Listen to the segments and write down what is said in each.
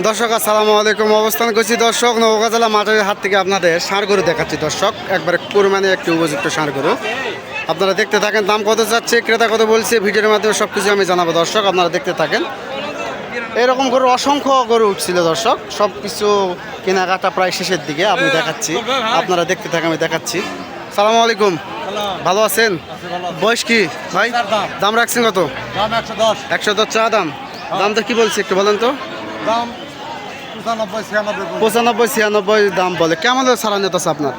দর্শক আসসালামু আলাইকুম। অবস্থান করছি দর্শক নওগাঁ জেলা মাঠের হাট থেকে আপনাদের ষাঁড় গরু দেখাচ্ছি দর্শক। একবারে কুরবানি একটি উপযুক্ত ষাঁড় গরু আপনারা দেখতে থাকেন। দাম কত যাচ্ছে, ক্রেতা কত বলছে, ভিডিওর মাধ্যমে সব কিছু আমি জানাবো দর্শক, আপনারা দেখতে থাকেন। এরকম গরু অসংখ্য গরু উঠছিল দর্শক, সব কিছু কেনাকাটা প্রায় শেষের দিকে আমি দেখাচ্ছি, আপনারা দেখতে থাকেন, আমি দেখাচ্ছি। সালামু আলাইকুম, ভালো আছেন? বয়স কি ভাই? দাম রাখছেন কত? 110 চা দাম। দামটা কি বলছে একটু বলেন তো? 95-96 দাম বলে। কেমন ছাড়া নিতে আছে আপনার?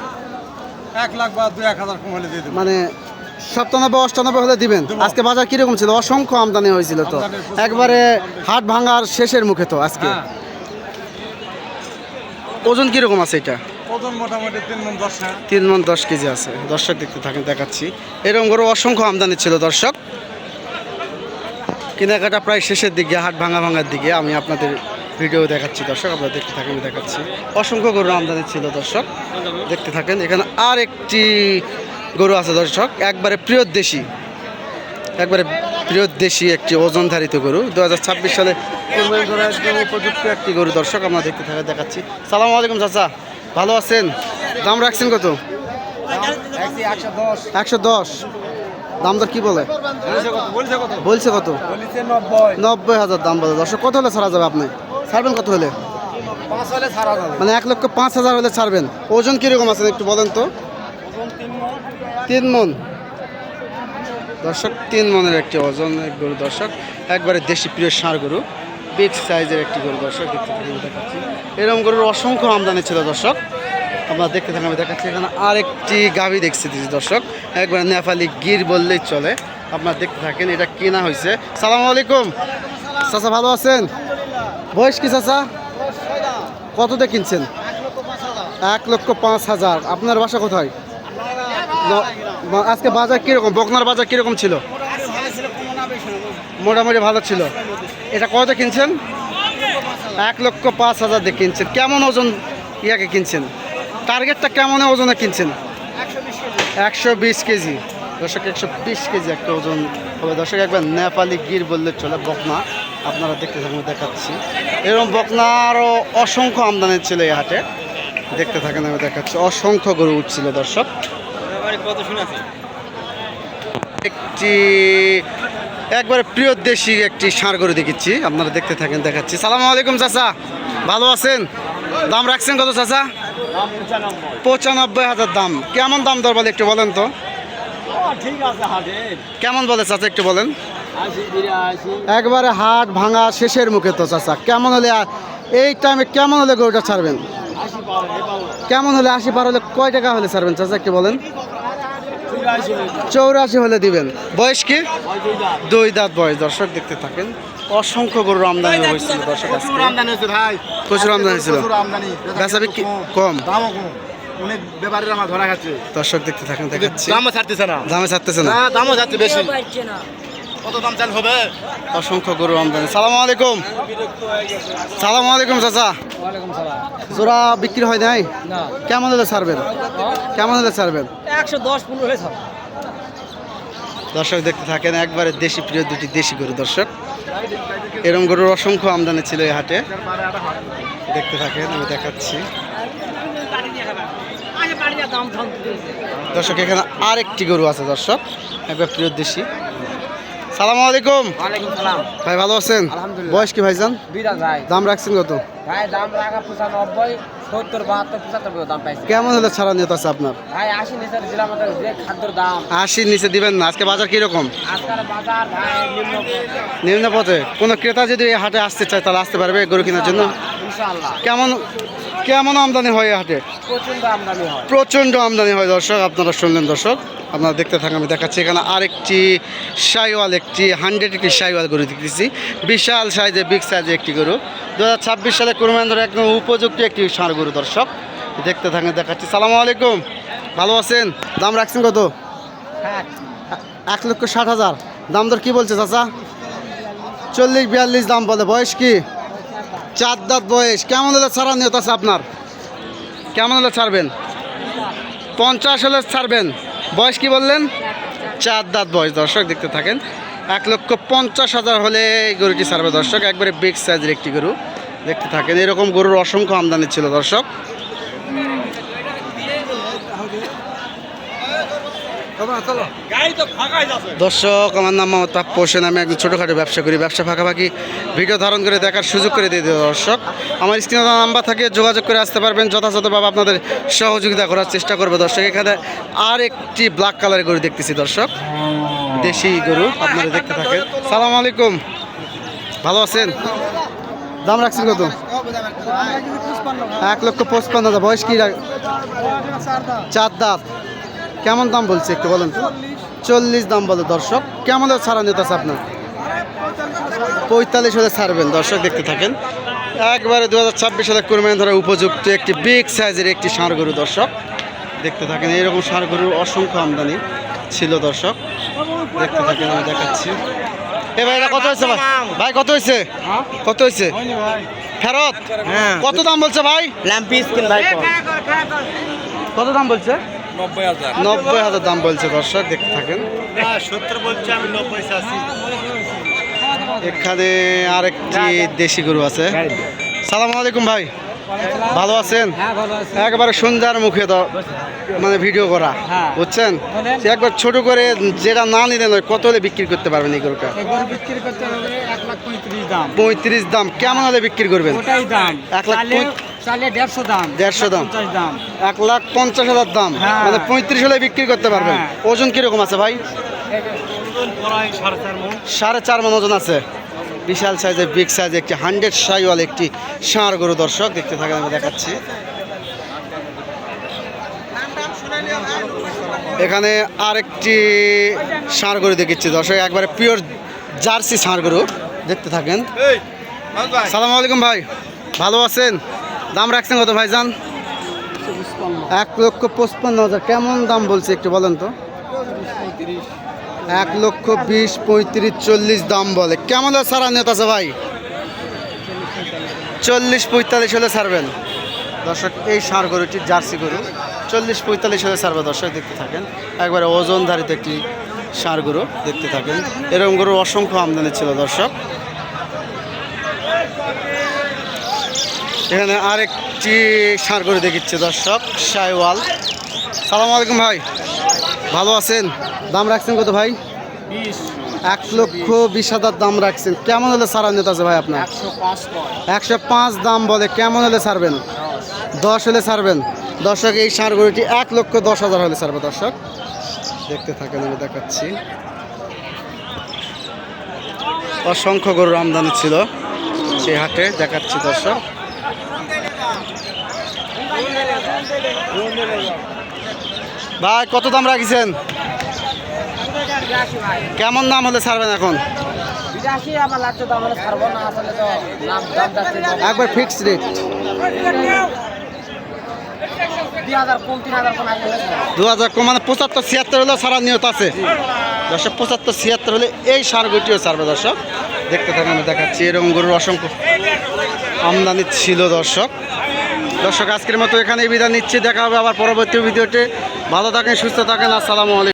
1 লাখ বা 2-1000 কম হলে দিয়ে দেব। মানে 97-98 হলে দিবেন। আজকে বাজার কিরকম ছিল? অসংখ্য আমদানি হয়েছিল তো, একবারে হাট ভাঙার শেষের মুখে তো আজকে। ওজন কিরকম আছে এটা? ওজন মোটামুটি 3 মণ 10। 3 মণ 10 কেজি আছে দর্শক, দেখতে থাকেন, দেখাচ্ছি। এরকম করে অসংখ্য আমদানি ছিল দর্শক, কেনাকাটা প্রায় শেষের দিকে, হাট ভাঙার দিকে আমি আপনাদের ভিডিও দেখাচ্ছি দর্শক, আপনারা দেখতে থাকেন, আমি দেখাচ্ছি। অসংখ্য গরু আমদানি ছিল দর্শক, দেখতে থাকেন। এখানে আর একটি গরু আছে দর্শক, একবারে প্রিয় দেশি একটি ওজনধারিত গরু, 2026 সালে কোরবানি করার একদম উপযুক্ত একটি গরু দর্শক, আমরা দেখতে থাকেন, দেখাচ্ছি। সালামু আলাইকুম চাচা, ভালো আছেন? দাম রাখছেন কত? 110। দাম দর কি বলে? বলছে কত? 90,000 দাম বলে দর্শক। কত হলে ছাড়া যাবে? আপনি ছাড়বেন কত হলে? মানে 1,05,000 হলে ছাড়বেন। ওজন কিরকম আছে একটু বলেন তো? 3 মণ দর্শক, 3 মণের একটি ওজন গরু দর্শক, একবারে দেশি প্রিয় ষাঁড় গরু, বিগ সাইজের একটি গরু দর্শক, দেখতে থাকেন, দেখাচ্ছি। এরকম গরুর অসংখ্য আমদানি ছিল দর্শক, আপনারা দেখতে থাকেন, আমি দেখাচ্ছি। এখানে আরেকটি গাভী দেখছি দর্শক, একবারে নেপালি গির বললেই চলে, আপনারা দেখতে থাকেন। এটা কেনা হয়েছে। সালামু আলাইকুম চাচা, ভালো আছেন? বয়স কি চাচা? কততে কিনছেন? 1,05,000। আপনার বাসা কোথায়? আজকে বাজার কিরকম? বকনার বাজার কিরকম ছিল? মোটামুটি ভালো ছিল। এটা কততে কিনছেন? 1,05,000 দিয়ে কিনছেন। কেমন ওজন ইয়াকে কিনছেন? টার্গেটটা কেমন ওজনে কিনছেন? 120 কেজি দর্শক, 120 কেজি একটা ওজন হবে দর্শক। একবার নেপালি গির বললে চলে, বকনা, আপনারা দেখতে থাকেন, দেখাচ্ছি। এরকম বকনা আরও অসংখ্য আমদানি ছিল এই হাটে, দেখতে থাকেন, আমি দেখাচ্ছি। অসংখ্য গরু উঠছিল দর্শক। একটি একবারে প্রিয় দেশি একটি ষাঁড় গরু দেখিচ্ছি, আপনারা দেখতে থাকেন, দেখাচ্ছি। সালামু আলাইকুম চাচা, ভালো আছেন? দাম রাখছেন কত চাচা? 95,000 দাম। কেমন দাম দর বলে একটু বলেন তো? কেমন বলে চাচা একটু বলেন? একবারে হাট ভাঙা শেষের মুখে তো চাচা। কেমন হলে এই টাইমে কেমন হলে গরুটা ছাড়বেন? কেমন হলে 80 পার হলে কয় টাকা হলে ছাড়বেন চাচা একটু বলেন? 84 হলে দিবেন। বয়স কি? 2 দাঁত বয়স দর্শক, দেখতে থাকেন। অসংখ্য গরুর আমদানি হয়েছিল দর্শক, প্রচুর আমদানি হয়েছিল, বেচা বিক্রি কম, দর্শক দেখতে থাকেন, দেখাচ্ছি। দামে ছাড়তেছে না, দামও যাচ্ছে বেশি। অসংখ্য গরু আমদানি। সালামু আলাইকুম। সালামু আলাইকুম চাচা, জোড়া বিক্রি হয় নাই? কেমন হলে ছাড়বেন? কেমন হলে ছাড়বেন? 110-15 দর্শক দেখতে থাকেন, একবারে দেশি প্রিয় দুটি দেশি গরু দর্শক। এরকম গরুর অসংখ্য আমদানি ছিল এই হাটে, দেখতে থাকেন, আমি দেখাচ্ছি। দর্শক এখানে আরেকটি গরু আছে দর্শক, একবার প্রিয় দেশি। সালামু আলাইকুম। ভাই ভালো আছেন? বয়স কি ভাইজান? দাম রাখছেন কত? কেমন হলে ছাড়া নিয়ত আছে আপনার? 80 নিচে দিবেন না। আজকে বাজার কিরকম? নিম্ন পথে। কোনো ক্রেতা যদি এই হাটে আসতে চায় তাহলে আসতে পারবে গরু কেনার জন্য? কেমন আমদানি হয় এই হাটে? প্রচণ্ড আমদানি হয় দর্শক, আপনারা শুনলেন দর্শক, আপনারা দেখতে থাকেন, আমি দেখাচ্ছি। এখানে আরেকটি শাইওয়াল, একটি 100 একটি শাইওয়াল গরু দেখতেছি, বিশাল সাইজে, বিগ সাইজে একটি গরু, 2026 সালে কোরবানি ধরে একদম উপযুক্ত একটি ষাঁড় গরু দর্শক, দেখতে থাকেন, দেখাচ্ছি। সালামু আলাইকুম, ভালো আছেন? দাম রাখছেন কত? 1,60,000 দাম দর কি বলছে চাচা? 40-42 দাম বলে। বয়স কি? 4 দাঁত বয়স। কেমন হলে ছাড়া নিয়ত আছে আপনার? কেমন হলে ছাড়বেন? 50 হলে ছাড়বেন। বয়স কি বললেন? 4 দাঁত বয়স দর্শক, দেখতে থাকেন। 1,50,000 হলে এই গরুটি ছাড়বে দর্শক, একবারে বিগ সাইজের একটি গরু, দেখতে থাকেন, এরকম গরুর অসংখ্য আমদানি ছিল দর্শক। দর্শক, আমার নাম মোহাম্মদ প্রাপ্য হোসেন। আমি একজন ছোটোখাটো ব্যবসা করি। ব্যবসা ফাঁকাফাঁকি ভিডিও ধারণ করে দেখার সুযোগ করে দিয়ে দিই দর্শক। আমার স্ক্রিনে নাম্বার থাকে, যোগাযোগ করে আসতে পারবেন। যথাযথভাবে আপনাদের সহযোগিতা করার চেষ্টা করবো দর্শক। এখানে আর একটি ব্ল্যাক কালারের গরু দেখতেছি দর্শক, দেশি গরু। আপনারা দেখতে থাকেন। সালাম আলাইকুম, ভালো আছেন? দাম রাখছেন কত? 1,55,000। বয়স কি? 4 দাঁত। কেমন দাম বলছে একটু বলেন তো? 40 দাম বলে দর্শক। কেমন ছাড়া নিতে আছে আপনার? 45 হলে ছাড়বেন দর্শক। দেখতে থাকেন, একবারে 2026 সালে কোরবানি ধরা উপযুক্ত একটি বিগ সাইজের একটি ষাঁড় গরু দর্শক। দেখতে থাকেন, এইরকম ষাঁড় গরুর অসংখ্য আমদানি ছিল দর্শক। দেখতে থাকেন, আমি দেখাচ্ছি। এ ভাই, এটা কত হয়েছে ভাই? ভাই কত হয়েছে? কত হয়েছে? ফেরত? কত দাম বলছে ভাই? কত দাম বলছে? 90,000 দাম বলছে দর্শক। দেখতে থাকেন, 70 বলছে, আমি 90 চাচ্ছি। এখানে আরেকটি দেশি গরু আছে। সালাম আলাইকুম ভাই, ভালো আছেন? একবারে সন্ধ্যার মুখে তো মানে ভিডিও করা, বুঝছেন? সে একবার ছোট করে, যেটা না নিলে নয়, কত হলে বিক্রি করতে পারবেন এই গরুটা? বিক্রি করতে হবে 1,35,000 দাম। 35 দাম। কেমন হলে বিক্রি করবেন? ওটাই দাম। 1,50,000 দাম। 150 দাম। 1,50,000 দাম। হ্যাঁ। মানে 35 হলে বিক্রি করতে পারবেন। হ্যাঁ। ওজন কিরকম আছে ভাই? 4.5 মণ ওজন আছে। বিশাল সাইজের, বিগ সাইজের একটি 100 সাইওয়াল একটি ষাঁড় গরু দর্শক। দেখতে থাকেন, আমি দেখাচ্ছি। এখানে আরেকটি ষাঁড় গরু দেখাচ্ছি দর্শক, একবারে পিওর জার্সি ষাঁড় গরু। দেখতে থাকেন। সালাম আলাইকুম ভাই, ভালো আছেন? দাম রাখছেন কত ভাইজান? 1,55,000। কেমন দাম বলছে একটু বলেন তো? 1,20,000, 35, 40 দাম বলে। কেমন হলে ছাড়া নিয়ত আছে ভাই? 40-45 হলে ছাড়বেন দর্শক। এই ষাঁড় গরুটি জার্সি গরু, 40-45 হলে ছাড়বে দর্শক। দেখতে থাকেন, একবারে ওজনধারিত একটি ষাঁড় গরু। দেখতে থাকেন, এরকম গরুর অসংখ্য আমদানি ছিল দর্শক। এখানে আরেকটি ষাঁড় গরু দেখিচ্ছে দর্শক, সাইওয়াল। সালাম আলাইকুম ভাই, ভালো আছেন? দাম রাখছেন কত ভাই? 1,20,000 দাম রাখছেন। কেমন হলে ছাড়া নিতে আছে ভাই আপনার? 105 দাম বলে। কেমন হলে ছাড়বেন? 10 হলে ছাড়বেন দর্শক। এই ষাঁড় গরুটি 1,10,000 হলে ছাড়বে দর্শক। দেখতে থাকেন, আমি দেখাচ্ছি। অসংখ্য গরুর আমদানি ছিল সেই হাটে, দেখাচ্ছি দর্শক। ভাই কত দাম রাখিছেন? কেমন দাম হলে ছাড়বেন এখন? একবার ফিক্সড রেট। 2,000 কম, মানে 75-76 হলেও ছাড়ার নিয়ত আছে দর্শক। 75-76 হলে এই ষাঁড় গরুটিও ছাড়বে দর্শক। দেখতে থাকেন, আমি দেখাচ্ছি। এরকম গরুর অসংখ্য আমদানি ছিল দর্শক। দর্শক, আজকের মতো এখানেই বিদায় নিচ্ছি। দেখা হবে আবার পরবর্তী ভিডিওতে। ভালো থাকেন, সুস্থ থাকেন। আসসালামু আলাইকুম।